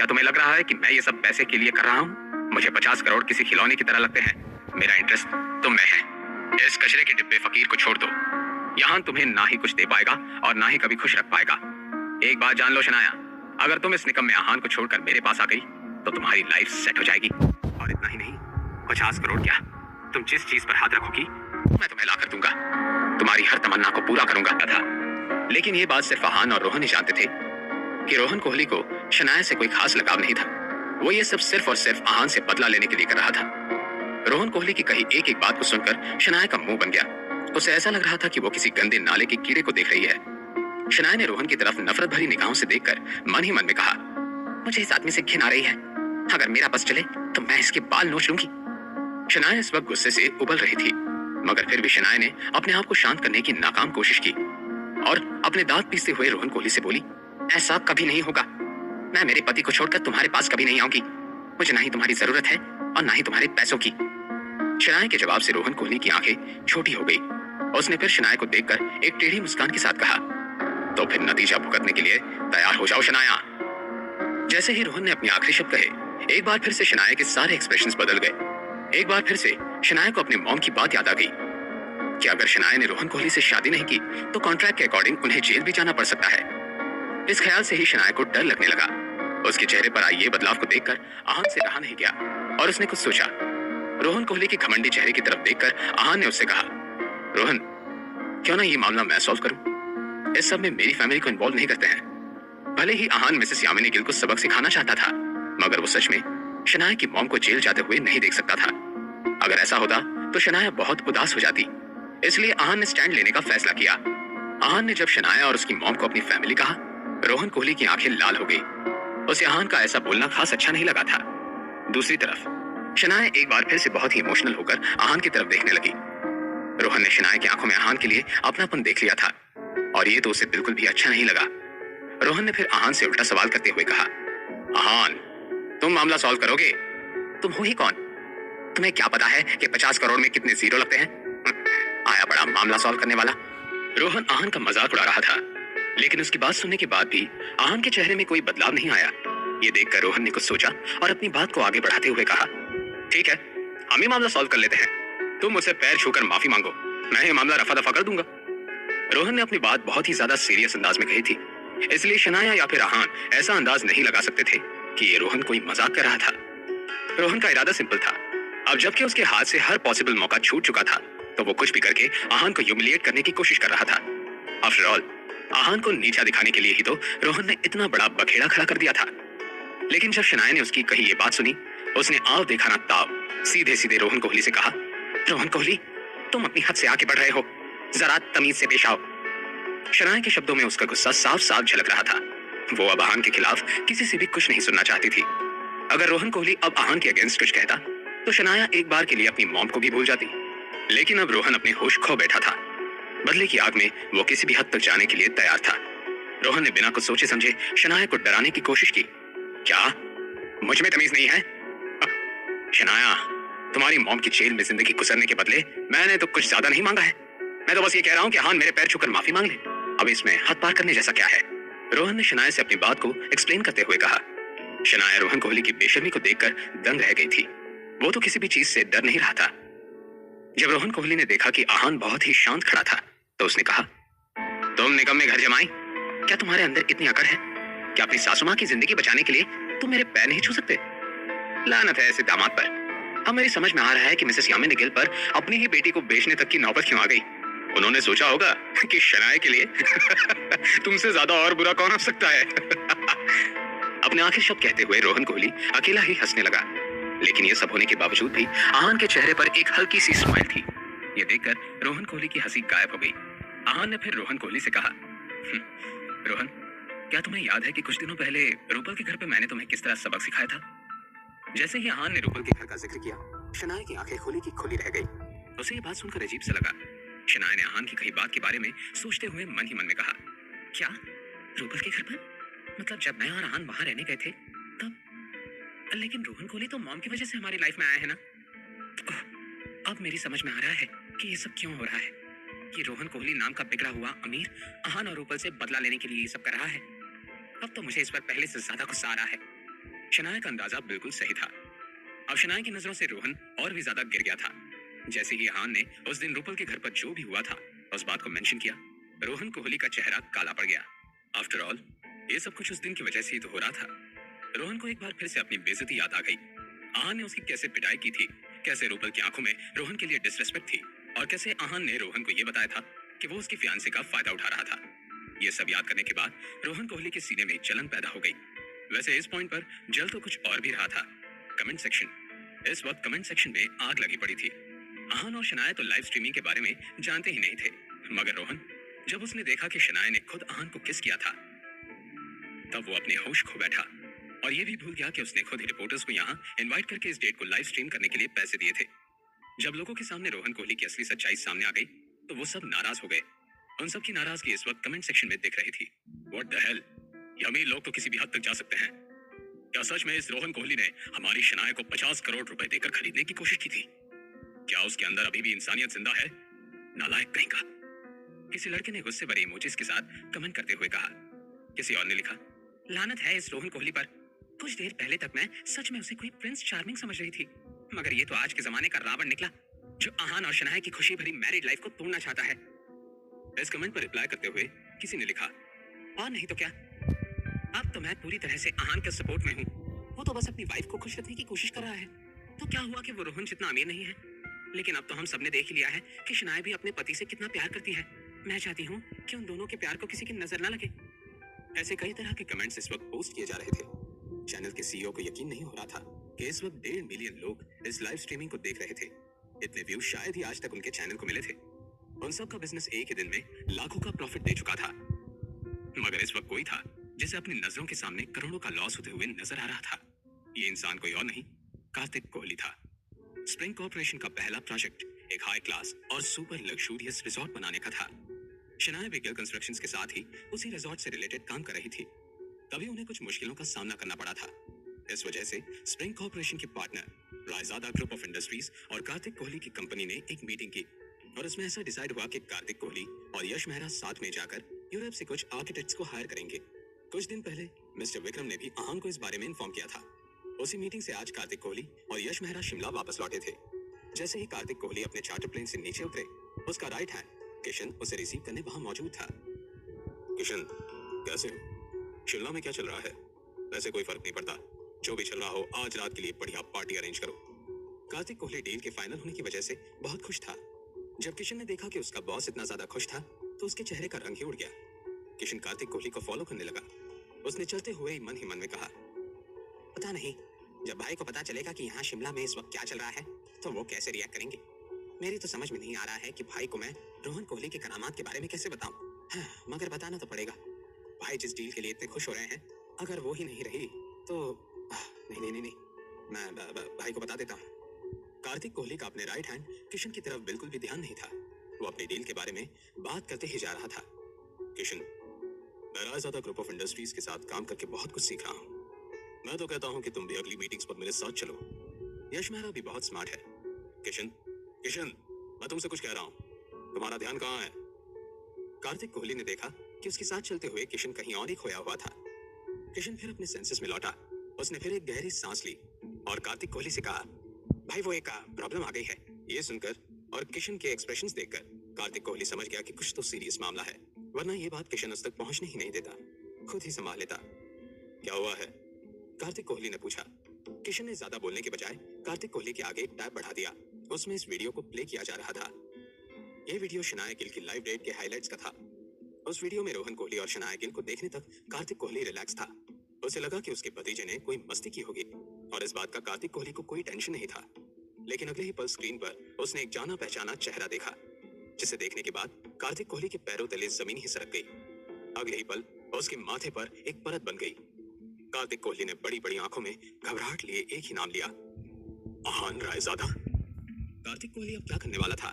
क्या तुम्हें लग रहा है कि मैं ये सब पैसे के लिए कर रहा हूँ? मुझे 50 करोड़ किसी खिलौने की तरह लगते हैं। मेरा इंटरेस्ट तुम में है। इस कचरे के डिब्बे फकीर को छोड़ दो। यहाँ तुम्हें ना ही कुछ दे पाएगा और ना ही कभी खुश रख पाएगा। एक बात जान लो शनाया, अगर तुम इस निकम्मे आहान को छोड़कर मेरे पास आ गई तो तुम्हारी लाइफ सेट हो जाएगी। और इतना ही नहीं, 50 करोड़ क्या, तुम जिस चीज पर हाथ रखोगी मैं तुम्हें ला कर दूंगा। तुम्हारी हर तमन्ना को पूरा करूंगा था। लेकिन ये बात सिर्फ आहान और रोहन ही जानते थे कि रोहन कोहली को शनाया से कोई खास लगाव नहीं था। वो ये सब सिर्फ और सिर्फ आहान से बदला लेने के लिए कर रहा था। रोहन कोहली की कही एक एक बात को सुनकर शनाया का मुंह बन गया। उसे ऐसा लग रहा था कि वो किसी गंदे नाले के कीड़े को देख रही है। शनाया ने रोहन की तरफ नफरत भरी निगाहों से देखकर मन ही मन में कहा, मुझे इस आदमी से घिन आ रही है। अगर मेरा बस चले तो मैं इसके बाल नोच लूंगी। शनाया इस वक्त गुस्से से उबल रही थी, मगर फिर भी शनाया ने अपने आप को शांत करने की नाकाम कोशिश की और अपने दांत पीसते हुए रोहन कोहली से बोली, ऐसा कभी नहीं होगा। मैं मेरे पति को छोड़कर तुम्हारे पास कभी नहीं आऊंगी। मुझे ना ही तुम्हारी जरूरत है और ना ही तुम्हारे पैसों की। शनाया के जवाब से रोहन कोहली की आंखें छोटी हो गई। उसने फिर शनाया को देखकर एक टेढ़ी मुस्कान के साथ कहा, तो फिर नतीजा भुगतने के लिए तैयार हो जाओ शनाया। जैसे ही रोहन ने अपनी आखिरी शब्द कहे, एक बार फिर से शनाया के सारे एक्सप्रेशंस बदल गए। एक बार फिर से शनाया को अपने मॉम की बात याद आ गई कि अगर शनाया ने रोहन कोहली से शादी नहीं की तो कॉन्ट्रैक्ट के अकॉर्डिंग उन्हें जेल भी जाना पड़ सकता है। इस ख्याल से ही शनाया को डर लगने लगा। उसके चेहरे पर आई ये बदलाव को देखकर आहान से रहा नहीं गया और उसने कुछ सोचा। रोहन कोहली के घमंडी चेहरे की तरफ देखकर आहान ने उससे कहा, रोहन, क्यों ना ये मामला मैं सॉल्व करूं? इस सब में मेरी फैमिली को इन्वॉल्व नहीं करते हैं। भले ही आहान मिसेस यामिनी गिल को सबक सिखाना चाहता था, मगर वो सच में शनाया की मॉम को जेल जाते हुए नहीं देख सकता था। अगर ऐसा होता तो शनाया बहुत उदास हो जाती। इसलिए आहान ने स्टैंड लेने का फैसला किया। आहान ने जब शनाया और उसकी मॉम को अपनी फैमिली कहा, रोहन कोहली की आंखें लाल हो गई। उसे आहान का ऐसा बोलना खास अच्छा नहीं लगा था। दूसरी तरफ शनाया एक बार फिर से बहुत ही इमोशनल होकर आहान की तरफ देखने लगी। रोहन ने शनाया की आंखों में आहान के लिए अपनापन देख लिया था और ये तो उसे बिल्कुल भी अच्छा नहीं लगा। रोहन ने फिर आहान से उल्टा सवाल करते हुए कहा, आहान, तुम मामला सॉल्व करोगे? तुम हो ही कौन? तुम्हें क्या पता है कि 50 करोड़ में कितने जीरो लगते हैं? आया बड़ा मामला सॉल्व करने वाला। रोहन आहान का मजाक उड़ा रहा था, लेकिन उसकी बात सुनने के बाद भी आहान के चेहरे में कोई बदलाव नहीं आया। ये देखकर रोहन ने कुछ सोचा और अपनी बात को आगे बढ़ाते हुए कहा, ठीक है, हम ही मामला सॉल्व कर लेते हैं। तुम मुझसे पैर छूकर माफी मांगो, मैं ये मामला रफा दफा कर दूंगा। रोहन ने अपनी बात बहुत ही ज्यादा सीरियस अंदाज में कही थी, इसलिए शनाया या फिर आहान ऐसा अंदाज नहीं लगा सकते थे कि ये रोहन कोई मजाक कर रहा था। रोहन का इरादा सिंपल था। अब जबकि उसके हाथ से हर पॉसिबल मौका छूट चुका था, तो वो कुछ भी करके आहान को ह्यूमिलिएट करने की कोशिश कर रहा था। आफ्टर ऑल, आहान को नीचा दिखाने के लिए ही तो रोहन ने इतना बड़ा बखेड़ा खड़ा कर दिया था। लेकिन जब शनाया ने उसकी कही ये बात सुनी, उसने आव देखा ना ताव सीधे सीधे रोहन कोहली से कहा, रोहन कोहली, तुम अपनी हद से आगे बढ़ रहे हो, जरा तमीज से पेश आओ। शनाया के शब्दों में उसका गुस्सा साफ साफ झलक रहा था। वो अब आहान के खिलाफ किसी से भी कुछ नहीं सुनना चाहती थी। अगर रोहन कोहली अब आहान के अगेंस्ट कुछ कहता तो शनाया एक बार के लिए अपनी मॉम को भी भूल जाती। लेकिन अब रोहन अपने होश खो बैठा था। बदले की आग में वो किसी भी हद तक जाने के लिए तैयार था। रोहन ने बिना कुछ सोचे समझे शनाया को डराने की कोशिश की। क्या मुझ में तमीज नहीं है? शनाया, तुम्हारी मॉम की जेल में जिंदगी गुजरने के बदले मैंने तो कुछ ज्यादा नहीं मांगा है। मैं तो बस ये कह रहा हूँ कि आहान मेरे पैर छूकर माफी मांग ले। अब इसमें हद पार करने जैसा क्या है? रोहन ने शनाया से अपनी बात को एक्सप्लेन करते हुए कहा। शनाया रोहन कोहली की बेशर्मी को देखकर दंग रह गई थी। वो तो किसी भी चीज से डर नहीं रहा था। जब रोहन कोहली ने देखा कि आहान बहुत ही शांत खड़ा था, तो उसने कहा, तुम निगम में घर जमाई, क्या तुम्हारे अंदर इतनी अकड़ है? क्या अपनी सासू माँ की जिंदगी बचाने के लिए तुम मेरे पैर नहीं छू सकते? लानत है ऐसे दामाद पर। अब मेरी समझ में आ रहा है कि मिसेस यामिनी गिल पर अपनी ही बेटी को बेचने तक की नौबत क्यों आ गई। उन्होंने सोचा होगा कि शनाया के लिए तुमसे ज्यादा और बुरा कौन हो सकता है। अपने आखिरी शब्द कहते हुए रोहन कोहली अकेला ही हंसने लगा। लेकिन ये सब होने के बावजूद भी आहान के चेहरे पर एक हल्की सी स्माइल थी। ये देखकर रोहन कोहली की हंसी गायब हो गई। आहान ने फिर रोहन कोहली से कहा, रोहन, क्या तुम्हें याद है कि कुछ दिनों पहले रूपल के घर पे मैंने तुम्हें किस तरह सबक सिखाया था? जैसे ही आहान ने रूपल के घर का जिक्र किया, शनाया की आंखें खुली की खुली रह गई। उसे ये बात सुनकर अजीब सा लगा। शनाया ने आहान की कही बात के बारे में सोचते हुए मन ही मन में कहा, क्या रूपल के घर पर? मतलब जब मैं और आहान वहां रहने गए थे तब? लेकिन रोहन कोहली तो मॉम की वजह से हमारी लाइफ में आया है ना। अब मेरी समझ में आ रहा है कि ये सब क्यों हो रहा है। कि रोहन कोहली नाम का बिगड़ा हुआ अमीर आहान और रूपल से बदला लेने के लिए ये सब कर रहा है। अब तो मुझे इस पर पहले से ज्यादा गुस्सा आ रहा है। शनाया का अंदाजा बिल्कुल सही था। अब शनाया की नजरों से रोहन और भी ज्यादा गिर गया था। जैसे ही आहान ने उस दिन रूपल के घर पर जो भी हुआ था उस बात को मेंशन किया, रोहन कोहली का चेहरा काला पड़ गया। आफ्टर ऑल ये सब कुछ उस दिन की वजह से ही तो हो रहा था। रोहन को एक बार फिर से अपनी बेइज्जती याद आ गई। आहान ने उसकी कैसे पिटाई की थी, कैसे रूपल की आंखों में रोहन के लिए डिसरेस्पेक्ट थी, और कैसे आहान ने रोहन को यह बताया था कि वो उसकी फियांसे का फायदा उठा रहा था। ये सब याद करने के बाद रोहन कोहली के सीने में जलन पैदा हो गई। वैसे इस पॉइंट पर जल तो कुछ और भी रहा था, कमेंट सेक्शन। इस वक्त कमेंट सेक्शन में आग लगी पड़ी थी। आहान और शनाया तो लाइव स्ट्रीमिंग के बारे में जानते ही नहीं थे, मगर रोहन जब उसने देखा कि शनाया ने खुद आहान को किस किया था, तब वो अपने होश खो बैठा और ये भी भूल गया कि उसने खुद ही रिपोर्टर्स को यहाँ इनवाइट करके इस डेट को लाइव स्ट्रीम करने के लिए पैसे दिए थे। जब लोगों के सामने रोहन कोहली की असली सच्चाई सामने आ गई तो वो सब नाराज हो गए। उन सब की नाराजगी इस वक्त कमेंट सेक्शन में दिख रही थी। व्हाट द हेल, ये अमीर लोग तो किसी भी हद तक जा सकते हैं। क्या सच में इस रोहन कोहली ने हमारी शनाया को 50 करोड़ रुपए देकर खरीदने की कोशिश की थी? क्या उसके अंदर अभी भी इंसानियत जिंदा है? नालायक कहीं का। किसी लड़के ने गुस्से भरे इमोजीज के साथ कमेंट करते हुए कहा। किसी और ने लिखा, लानत है इस रोहन कोहली पर। कुछ देर पहले तक मैं सच में उसे कोई प्रिंस चार्मिंग समझ रही थी, मगर ये तो आज के जमाने का रावण निकला जो आहान और शनाया की खुशी भरी मैरिड लाइफ को तोड़ना चाहता है। इस कमेंट पर रिप्लाई करते हुए किसी ने लिखा, और नहीं तो क्या, अब तो मैं पूरी तरह से आहान के सपोर्ट में हूँ। वो तो बस अपनी वाइफ को खुश रखने की कोशिश कर रहा है। तो क्या हुआ कि वो रोहन जितना अमीर नहीं है, लेकिन अब तो हम सबने देख ही लिया है कि शनाया भी अपने पति से कितना प्यार करती है। मैं चाहती हूँ कि उन दोनों के प्यार को किसी की नजर ना लगे। ऐसे कई तरह के कमेंट्स इस वक्त पोस्ट किए जा रहे थे। चैनल के सीईओ को यकीन नहीं हो रहा था कि इस वक्त 1.5 मिलियन लोग इस लाइव स्ट्रीमिंग को देख रहे थे। इतने व्यूज शायद ही आज तक उनके चैनल को मिले थे। उन सब का बिजनेस एक ही दिन में लाखों का प्रॉफिट दे चुका था, मगर इस वक्त कोई था जिसे अपनी नजरों के सामने करोड़ों का लॉस होते हुए नजर आ रहा था। ये इंसान कोई और नहीं, कार्तिक कोहली था। स्प्रिंग कॉर्पोरेशन का पहला प्रोजेक्ट एक हाई क्लास और सुपर लग्जूरियस रिजॉर्ट बनाने का था। शनाया भी गिल कंस्ट्रक्शंस के साथ ही उसी रिजॉर्ट से रिलेटेड काम कर रही थी। तभी उन्हें कुछ मुश्किलों का सामना करना पड़ा था। इस वजह से स्प्रिंग कॉर्पोरेशन के partner Raizada group of industries और कार्तिक कोहली की कंपनी ने एक मीटिंग की और उसमें ऐसा डिसाइड हुआ कि कार्तिक कोहली और यश मेहरा साथ में जाकर यूरोप से कुछ आर्किटेक्ट्स को हायर करेंगे। कुछ दिन पहले मिस्टर विक्रम ने भी आहान को इस बारे में इन्फॉर्म किया था। उसी मीटिंग से आज कार्तिक कोहली और यश मेहरा शिमला वापस लौटे थे। जैसे ही कार्तिक कोहली अपने चार्टर प्लेन से नीचे उतरे, उसका राइट हैंड किशन उसे रिसीव करने वहां मौजूद था। किशन, कैसे हो? शिमला में क्या चल रहा है? वैसे कोई फर्क नहीं पड़ता, जो भी चल रहा हो आज रात के लिए बढ़िया पार्टी अरेंज करो। कार्तिक कोहली डील के फाइनल होने की वजह से बहुत खुश था। जब किशन ने देखा कि उसका बॉस इतना ज्यादा खुश था तो उसके चेहरे का रंग ही उड़ गया। किशन कार्तिक कोहली को फॉलो करने लगा। उसने चलते हुए ही मन में कहा, पता नहीं जब भाई को पता चलेगा कि यहाँ शिमला में इस वक्त क्या चल रहा है तो वो कैसे रिएक्ट करेंगे। मेरी तो समझ में नहीं आ रहा है कि भाई को मैं रोहन कोहली के करामात के बारे में कैसे बताऊं। मगर बताना तो पड़ेगा। भाई जिस डील के लिए इतने खुश हो रहे हैं, अगर वो ही नहीं रही तो नहीं, मैं भाई को बता देता हूँ। कार्तिक कोहली का अपने राइट हैंड किशन की तरफ बिल्कुल भी ध्यान नहीं था। वो अपनी डील के बारे में बात करते ही जा रहा था। किशन, मैं रायजादा ग्रुप ऑफ इंडस्ट्रीज के साथ काम करके बहुत कुछ सीख रहा हूँ। मैं तो कहता हूँ कि तुम भी अगली मीटिंग्स पर मेरे साथ चलो। यश मेहरा भी बहुत स्मार्ट है। किशन, मैं तुमसे कुछ कह रहा हूँ, तुम्हारा ध्यान कहाँ है? कार्तिक कोहली ने देखा कि उसके साथ चलते हुए किशन कहीं और ही खोया हुआ था। किशन फिर अपने सेंसेस में लौटा। उसने फिर एक गहरी सांस ली और कार्तिक कोहली से कहा, भाई वो एक प्रॉब्लम आ गई है। ये सुनकर और किशन के एक्सप्रेशंस देखकर कार्तिक कोहली समझ गया कि कुछ तो सीरियस मामला है, वरना ये बात किशन उस तक पहुंचने ही नहीं देता, खुद ही संभाल लेता। क्या हुआ है? कार्तिक कोहली ने पूछा। किशन ने ज्यादा बोलने के बजाय कार्तिक कोहली के आगे एक टैब बढ़ा दिया। उसमें इस वीडियो को प्ले किया जा रहा था। यह वीडियो शनाया गिल की लाइव डेट के हाइलाइट्स का था। उस वीडियो में रोहन कोहली और शनाया गिल को देखने तक कार्तिक कोहली रिलैक्स था। उसे लगा कि उसके भतीजे ने कोई मस्ती की होगी और इस बात का कार्तिक कोहली को कोई टेंशन नहीं था। लेकिन अगले ही पल स्क्रीन पर उसने एक जाना पहचाना चेहरा देखा, जिसे देखने के बाद कार्तिक कोहली के पैरों तले जमीन ही सरक गई। अगले ही पल उसके माथे पर एक परत बन गई। कार्तिक कोहली ने बड़ी बड़ी आंखों में घबराहट लिए एक ही नाम लिया, आहान रायजादा। कार्तिक कोहली अब क्या करने वाला था?